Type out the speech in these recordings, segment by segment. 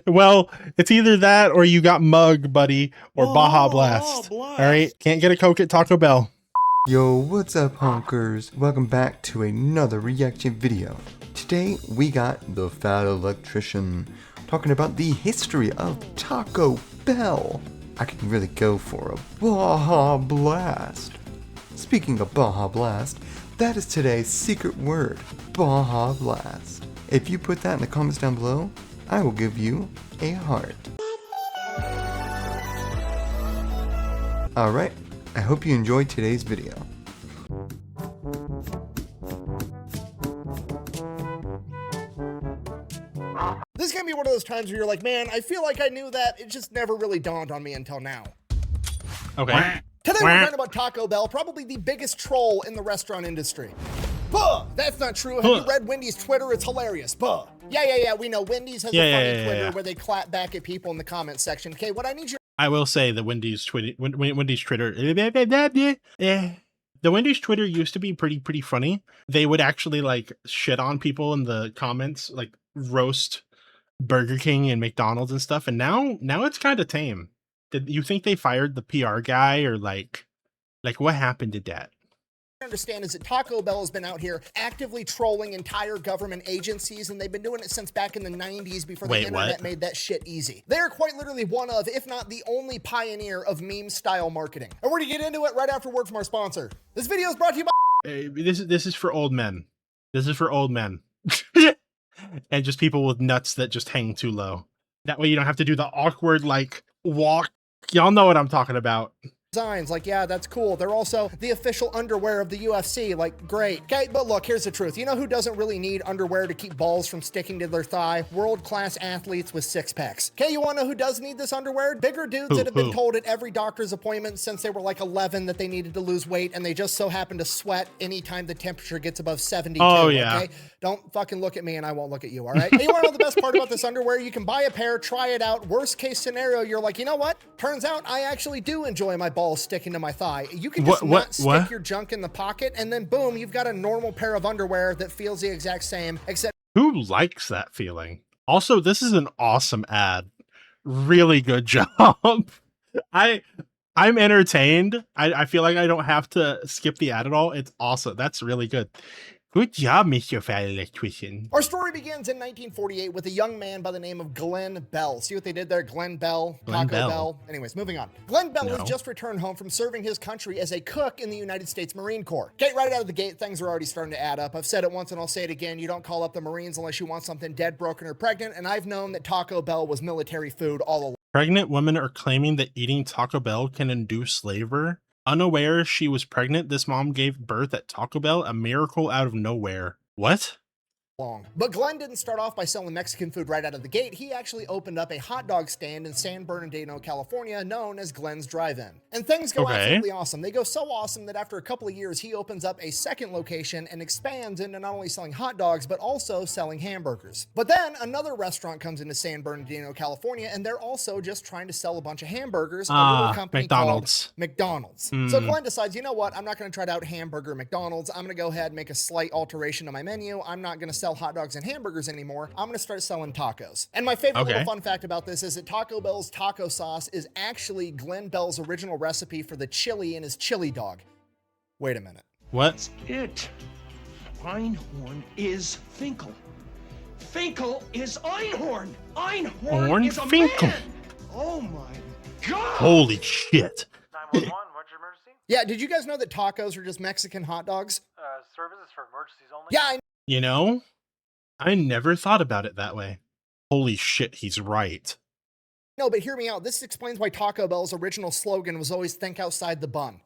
Well, it's either that or you got Mug, buddy, or Baja Blast. All right, can't get a Coke at Taco Bell. Yo, what's up, honkers? Welcome back to another reaction video. Today we got the Fat Electrician talking about the history of Taco Bell. I can really go for a Baja Blast. Speaking of Baja Blast, that is today's secret word, Baja Blast. If you put that in the comments down below, I will give you a heart. Alright, I hope you enjoyed today's video. This is gonna be one of those times where you're like, man, I feel like I knew that. It just never really dawned on me until now. Okay. Today we're talking about Taco Bell, probably the biggest troll in the restaurant industry. Buh! That's not true. Have you read Wendy's Twitter? It's hilarious. Buh! Yeah, we know. Wendy's has a funny Twitter where they clap back at people in the comments section. Okay, what I need you... I will say the Wendy's Twitter, the Wendy's Twitter used to be pretty funny. They would actually like shit on people in the comments, like roast Burger King and McDonald's and stuff. And now it's kind of tame. Did you think they fired the PR guy, or like what happened to that? Understand is that Taco Bell has been out here actively trolling entire government agencies, and they've been doing it since back in the 90s before the internet made that shit easy. They are quite literally one of, if not the only pioneer of meme style marketing. And we're gonna get into it right after word from our sponsor. This video is brought to you by... This is for old men. This is for old men. And just people with nuts that just hang too low. That way you don't have to do the awkward like walk. Y'all know what I'm talking about. Designs, like, yeah, that's cool. They're also the official underwear of the UFC, like, great. Okay, but look, here's the truth. You know who doesn't really need underwear to keep balls from sticking to their thigh? World-class athletes with six-packs. Okay, you wanna know who does need this underwear? Bigger dudes that have been told at every doctor's appointment since they were like 11 that they needed to lose weight, and they just so happen to sweat anytime the temperature gets above 72, okay? Don't fucking look at me and I won't look at you, all right? Hey, you wanna know the best part about this underwear? You can buy a pair, try it out. Worst case scenario, you're like, you know what? Turns out I actually do enjoy my balls sticking to my thigh. You can just not stick your junk in the pocket, and then boom, you've got a normal pair of underwear that feels the exact same, except... Who likes that feeling? Also, this is an awesome ad. Really good job. I'm entertained. I feel like I don't have to skip the ad at all. It's awesome. That's really good. Good job, Mr. Fat Electrician. Our story begins in 1948 with a young man by the name of Glenn Bell. See what they did there? Glenn Bell, Taco Bell. Anyways, moving on. Glenn Bell has just returned home from serving his country as a cook in the United States Marine Corps. Okay, right out of the gate, things are already starting to add up. I've said it once and I'll say it again. You don't call up the Marines unless you want something dead, broken, or pregnant. And I've known that Taco Bell was military food all along. Pregnant women are claiming that eating Taco Bell can induce labor. Unaware she was pregnant, this mom gave birth at Taco Bell, a miracle out of nowhere. What? But Glenn didn't start off by selling Mexican food right out of the gate. He actually opened up a hot dog stand in San Bernardino, California, known as Glenn's Drive-In. And things go absolutely awesome. They go so awesome that after a couple of years, he opens up a second location and expands into not only selling hot dogs, but also selling hamburgers. But then another restaurant comes into San Bernardino, California, and they're also just trying to sell a bunch of hamburgers. A little company called McDonald's. So Glenn decides, you know what? I'm not going to try to out hamburger McDonald's. I'm going to go ahead and make a slight alteration to my menu. I'm not going to sell hot dogs and hamburgers anymore. I'm gonna start selling tacos. And my favorite little fun fact about this is that Taco Bell's taco sauce is actually Glenn Bell's original recipe for the chili in his chili dog. Wait a minute. What? That's it. Einhorn is Finkel. Finkel is Einhorn. Einhorn is a Finkel. Man. Oh my God. Holy shit. 911, what's your emergency? Yeah, did you guys know that tacos are just Mexican hot dogs? Services for emergencies only? Yeah, You know, I never thought about it that way. Holy shit, he's right. No, but hear me out. This explains why Taco Bell's original slogan was always think outside the bun.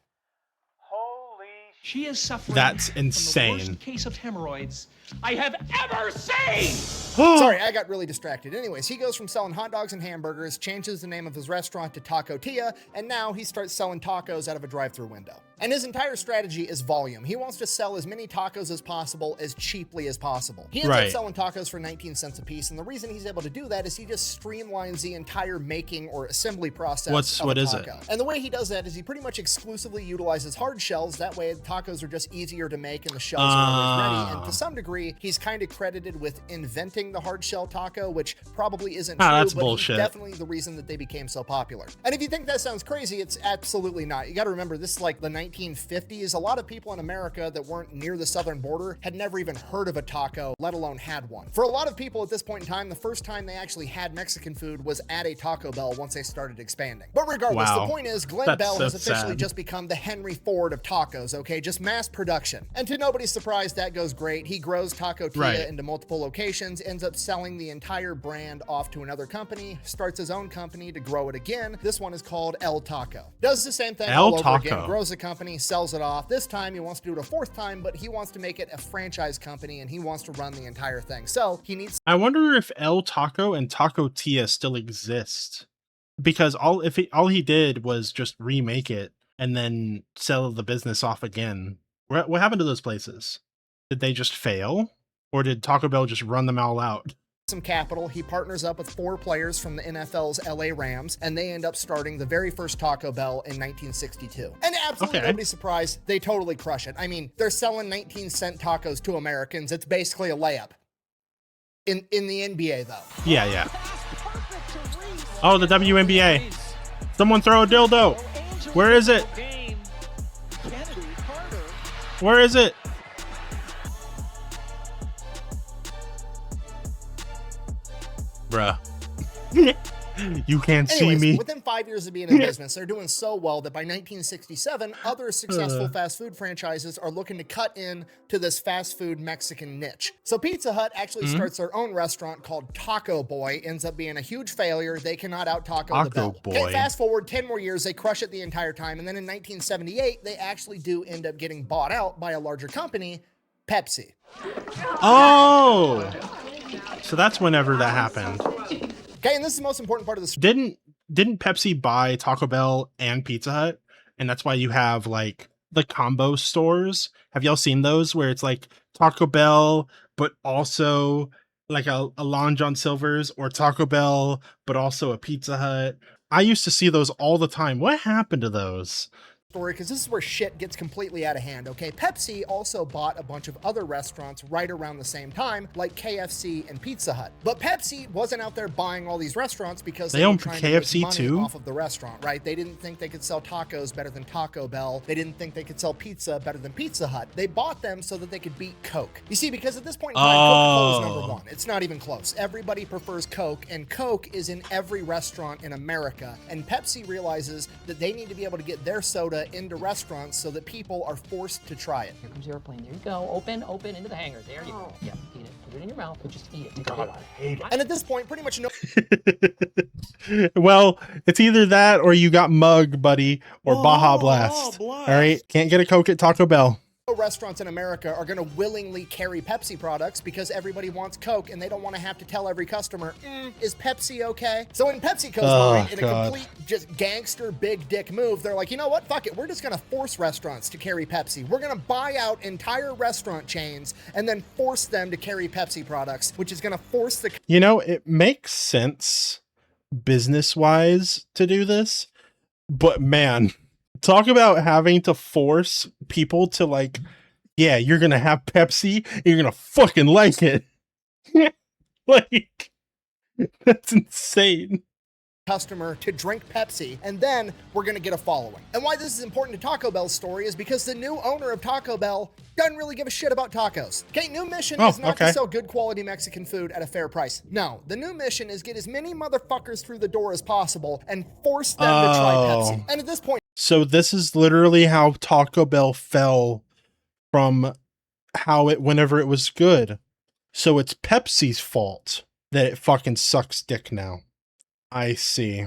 Holy She is suffering That's from insane. the worst case of hemorrhoids I have ever seen. Sorry, I got really distracted. Anyways, he goes from selling hot dogs and hamburgers, changes the name of his restaurant to Taco Tia, and now he starts selling tacos out of a drive-thru window. And his entire strategy is volume. He wants to sell as many tacos as possible, as cheaply as possible. He ends up selling tacos for 19 cents a piece, and the reason he's able to do that is he just streamlines the entire making or assembly process of a taco. And the way he does that is he pretty much exclusively utilizes hard shells. That way, the tacos are just easier to make and the shells are always ready. And to some degree, history, he's kind of credited with inventing the hard shell taco, which probably isn't Ah, true, that's but bullshit. he's definitely the reason that they became so popular. And if you think that sounds crazy, it's absolutely not. You got to remember, this is like the 1950s. A lot of people in America that weren't near the southern border had never even heard of a taco, let alone had one. For a lot of people at this point in time, the first time they actually had Mexican food was at a Taco Bell once they started expanding. But regardless, Wow. the point is, Glenn That's Bell so has officially sad. just become the Henry Ford of tacos, okay? Just mass production. And to nobody's surprise, that goes great. He grows Taco Tia Right. into multiple locations, ends up selling the entire brand off to another company, starts his own company to grow it again. This one is called El Taco. Does the same thing El all over Taco. again, grows a company, sells it off. This time he wants to do it a fourth time, but he wants to make it a franchise company and he wants to run the entire thing. So he needs I wonder if El Taco and Taco Tia still exist, because all he did was just remake it and then sell the business off again. What happened to those places? Did they just fail, or did Taco Bell just run them all out? some capital. He partners up with 4 players from the NFL's LA Rams, and they end up starting the very first Taco Bell in 1962. And absolutely nobody's surprised, they totally crush it. I mean, they're selling 19-cent tacos to Americans. It's basically a layup. In the NBA, though. Yeah, yeah. Oh, the WNBA. Someone throw a dildo. Where is it? Where is it? Bruh. You can't see me. Within 5 years of being in business, they're doing so well that by 1967, other successful fast food franchises are looking to cut in to this fast food Mexican niche. So Pizza Hut actually starts their own restaurant called Taco Boy, ends up being a huge failure. They cannot out-taco the Bell. Okay, fast forward 10 more years, they crush it the entire time, and then in 1978, they actually do end up getting bought out by a larger company, Pepsi. Oh! So that's whenever that happened. Okay, and this is the most important part of the story. Didn't Pepsi buy Taco Bell and Pizza Hut? And that's why you have like the combo stores. Have y'all seen those where it's like Taco Bell, but also like a Long John Silver's, or Taco Bell, but also a Pizza Hut? I used to see those all the time. What happened to those? Because this is where shit gets completely out of hand, okay? Pepsi also bought a bunch of other restaurants right around the same time, like KFC and Pizza Hut. But Pepsi wasn't out there buying all these restaurants because they own were trying KFC to make money too? off of the restaurant, right? They didn't think they could sell tacos better than Taco Bell. They didn't think they could sell pizza better than Pizza Hut. They bought them so that they could beat Coke. You see, because at this point in time, Coca-Cola is number one. It's not even close. Everybody prefers Coke, and Coke is in every restaurant in America. And Pepsi realizes that they need to be able to get their soda into restaurants so that people are forced to try it. Here comes your airplane. There you go. Open into the hangar. There you go. Yeah, eat it. Put it in your mouth, but just eat it. God, I hate it. And at this point, pretty much no Well, it's either that or you got Mug, buddy, or Baja Blast. All right, can't get a Coke at Taco Bell. restaurants in America are going to willingly carry Pepsi products because everybody wants Coke and they don't want to have to tell every customer, is Pepsi okay? So in PepsiCo's mind, in a complete just gangster big dick move, they're like, you know what? Fuck it. We're just going to force restaurants to carry Pepsi. We're going to buy out entire restaurant chains and then force them to carry Pepsi products, which is going to force the... You know, it makes sense business-wise to do this, but man... Talk about having to force people to like, yeah, you're going to have Pepsi. You're going to fucking like it. Like, that's insane. Customer to drink Pepsi, and then we're going to get a following. And why this is important to Taco Bell's story is because the new owner of Taco Bell doesn't really give a shit about tacos. Okay, new mission is not to sell good quality Mexican food at a fair price. No, the new mission is get as many motherfuckers through the door as possible and force them to try Pepsi. And at this point, so this is literally how Taco Bell fell from how it whenever it was good. So it's Pepsi's fault that it fucking sucks dick now. I see.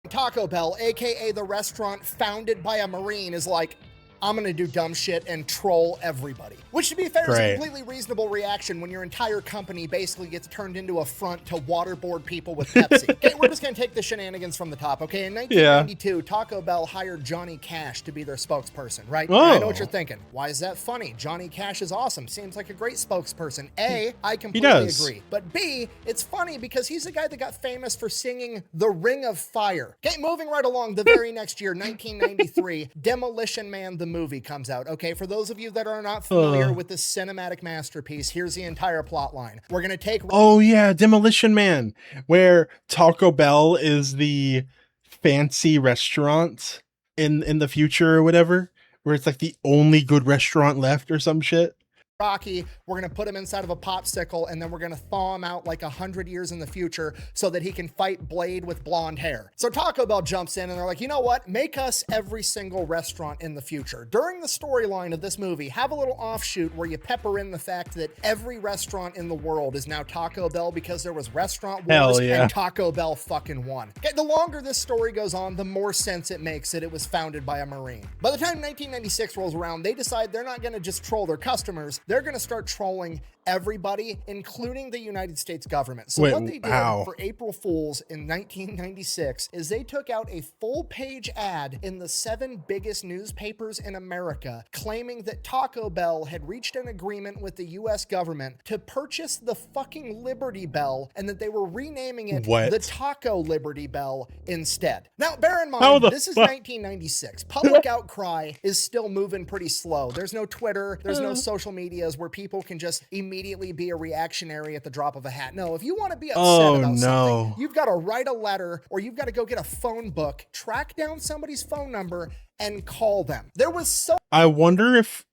Taco Bell, aka the restaurant founded by a Marine, is like, I'm gonna do dumb shit and troll everybody. Which, to be fair, is a completely reasonable reaction when your entire company basically gets turned into a front to waterboard people with Pepsi. Okay, we're just gonna take the shenanigans from the top, okay? In 1992, Taco Bell hired Johnny Cash to be their spokesperson, right? Oh. I know what you're thinking. Why is that funny? Johnny Cash is awesome. Seems like a great spokesperson. A, I completely agree. But B, it's funny because he's the guy that got famous for singing The Ring of Fire. Okay, moving right along, the very next year, 1993, Demolition Man the movie comes out. Okay, for those of you that are not familiar with the cinematic masterpiece, here's the entire plot line. We're gonna take... Oh yeah, Demolition Man, where Taco Bell is the fancy restaurant in the future or whatever, where it's like the only good restaurant left or some shit. Rocky, we're going to put him inside of a popsicle, and then we're going to thaw him out like 100 years in the future so that he can fight Blade with blonde hair. So Taco Bell jumps in and they're like, you know what? Make us every single restaurant in the future. During the storyline of this movie, have a little offshoot where you pepper in the fact that every restaurant in the world is now Taco Bell because there was restaurant wars and Taco Bell fucking won. Okay, the longer this story goes on, the more sense it makes that it was founded by a Marine. By the time 1996 rolls around, they decide they're not going to just troll their customers. They're going to start trolling everybody, including the United States government. So what they did for April Fools in 1996 is they took out a full-page ad in the 7 biggest newspapers in America claiming that Taco Bell had reached an agreement with the US government to purchase the fucking Liberty Bell and that they were renaming it the Taco Liberty Bell instead. Now, bear in mind, this is 1996. Public outcry is still moving pretty slow. There's no Twitter, there's no social medias where people can just immediately be a reactionary at the drop of a hat. No, if you want to be upset about something, you've got to write a letter or you've got to go get a phone book, track down somebody's phone number and call them. There was so... I wonder if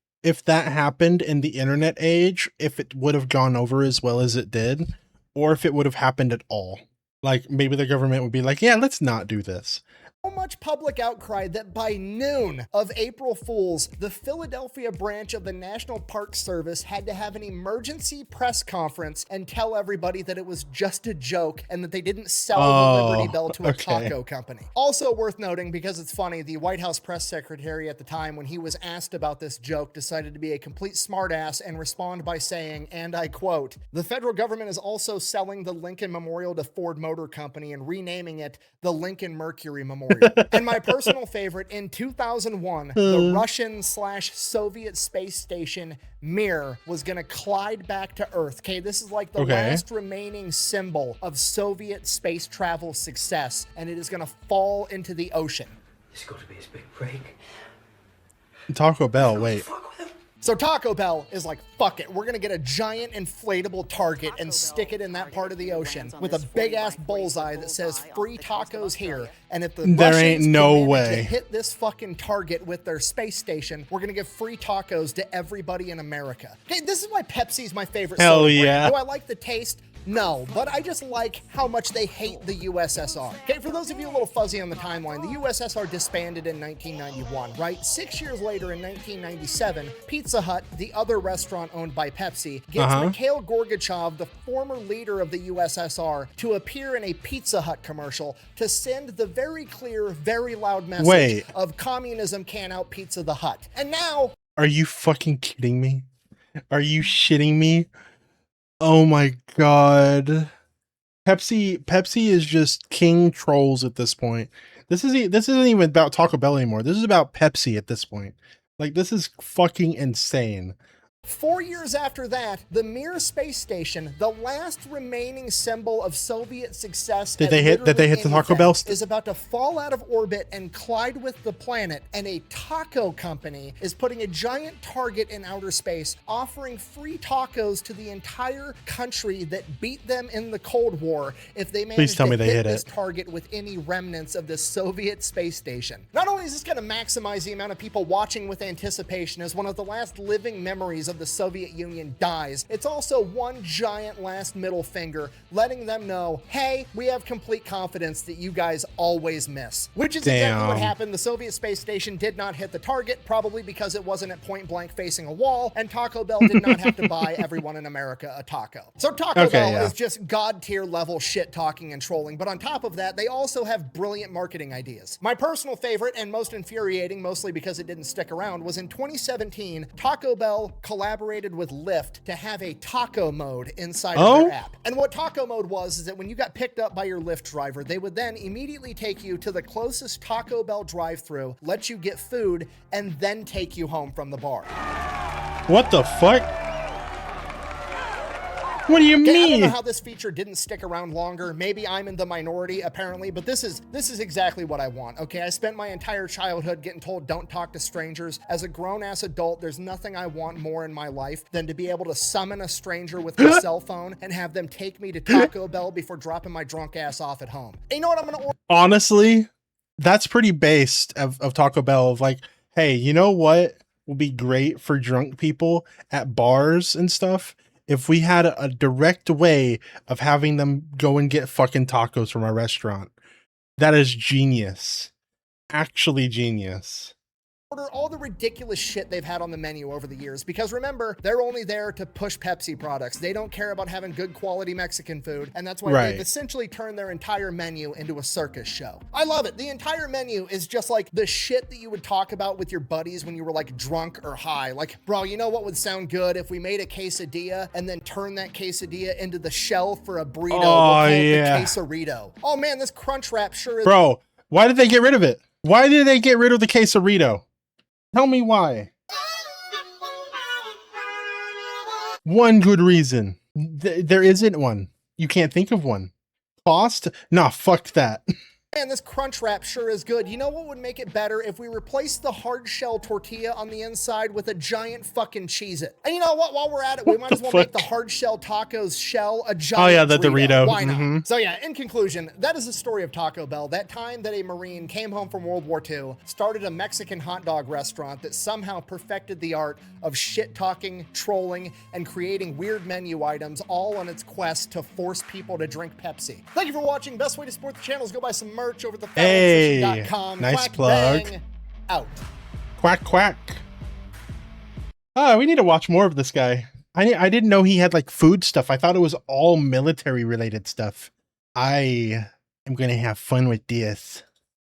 that happened in the internet age, if it would have gone over as well as it did, or if it would have happened at all. Like maybe the government would be like, yeah, let's not do this. So much public outcry that by noon of April Fools, the Philadelphia branch of the National Park Service had to have an emergency press conference and tell everybody that it was just a joke and that they didn't sell the Liberty Bell to a taco company. Also worth noting, because it's funny, the White House press secretary at the time, when he was asked about this joke, decided to be a complete smartass and respond by saying, and I quote, "The federal government is also selling the Lincoln Memorial to Ford Motor Company and renaming it the Lincoln Mercury Memorial." And my personal favorite, in 2001, the Russian/Soviet space station Mir was going to collide back to Earth. Okay, this is like the last remaining symbol of Soviet space travel success, and it is going to fall into the ocean. This got to be his big break. Taco Bell, wait. So Taco Bell is like, fuck it, we're gonna get a giant inflatable target and stick it in that part of the ocean with a big ass bullseye that says free tacos here. And if the Russians to hit this fucking target with their space station, we're gonna give free tacos to everybody in America. Okay, this is why Pepsi's my favorite soda brand. Do I like the taste? No, but I just like how much they hate the USSR. Okay, for those of you a little fuzzy on the timeline, the USSR disbanded in 1991, right? 6 years later in 1997, Pizza Hut, the other restaurant owned by Pepsi, gets Mikhail Gorbachev, the former leader of the USSR, to appear in a Pizza Hut commercial to send the very clear, very loud message of communism can't out Pizza the Hut. And now... Are you fucking kidding me? Are you shitting me? Oh my god. Pepsi is just king trolls at this point. This isn't even about Taco Bell anymore. This is about Pepsi at this point. Like, this is fucking insane. 4 years after that, the Mir space station, the last remaining symbol of Soviet success, did they hit the Taco Bell? Is about to fall out of orbit and collide with the planet, and a taco company is putting a giant target in outer space, offering free tacos to the entire country that beat them in the Cold War if they manage to hit this target with any remnants of the Soviet space station. Not only is this going to maximize the amount of people watching with anticipation as one of the last living memories of the Soviet Union dies, it's also one giant last middle finger letting them know, hey, we have complete confidence that you guys always miss. Which is exactly what happened. The Soviet space station did not hit the target, probably because it wasn't at point blank facing a wall, and Taco Bell did not have to buy everyone in America a taco. So Taco Bell is just god tier level shit talking and trolling, but on top of that, they also have brilliant marketing ideas. My personal favorite and most infuriating, mostly because it didn't stick around, was in 2017, Taco Bell collaborated with Lyft to have a taco mode inside of their app. And what taco mode was is that when you got picked up by your Lyft driver, they would then immediately take you to the closest Taco Bell drive-thru, let you get food, and then take you home from the bar. What the fuck? What do you Okay, I don't know mean? how this feature didn't stick around longer. Maybe I'm in the minority, apparently, but this is exactly what I want, okay? I spent my entire childhood getting told don't talk to strangers. As a grown-ass adult, there's nothing I want more in my life than to be able to summon a stranger with my cell phone and have them take me to Taco Bell before dropping my drunk ass off at home. And you know what I'm gonna order? Honestly, that's pretty based of Taco Bell of like, hey, you know what will be great for drunk people at bars and stuff? If we had a direct way of having them go and get fucking tacos from our restaurant. That is genius. Actually genius. Order all the ridiculous shit they've had on the menu over the years, because remember, they're only there to push Pepsi products. They don't care about having good quality Mexican food, and that's why they've essentially turned their entire menu into a circus show. I love it. The entire menu is just like the shit that you would talk about with your buddies when you were like drunk or high. Like, bro, you know what would sound good if we made a quesadilla and then turned that quesadilla into the shell for a burrito? We'll call it the quesarito. Oh man, this crunch wrap sure is. Bro, why did they get rid of it? Why did they get rid of the quesarito? Tell me why. One good reason. There isn't one. You can't think of one. Cost? Nah, fuck that. Man, this crunch wrap sure is good. You know what would make it better? If we replaced the hard shell tortilla on the inside with a giant fucking Cheez-It. And you know what? While we're at it, we might as well make the hard shell tacos shell a giant Oh yeah, the Dorito. Why not? So yeah, in conclusion, that is the story of Taco Bell. That time that a Marine came home from World War II, started a Mexican hot dog restaurant that somehow perfected the art of shit-talking, trolling, and creating weird menu items, all on its quest to force people to drink Pepsi. Thank you for watching. Best way to support the channel is go buy some merch over at thefatelectrician.com. Nice Quack, plug. bang, out. Quack, quack. Oh, we need to watch more of this guy. I didn't know he had like food stuff. I thought it was all military related stuff. I am going to have fun with this.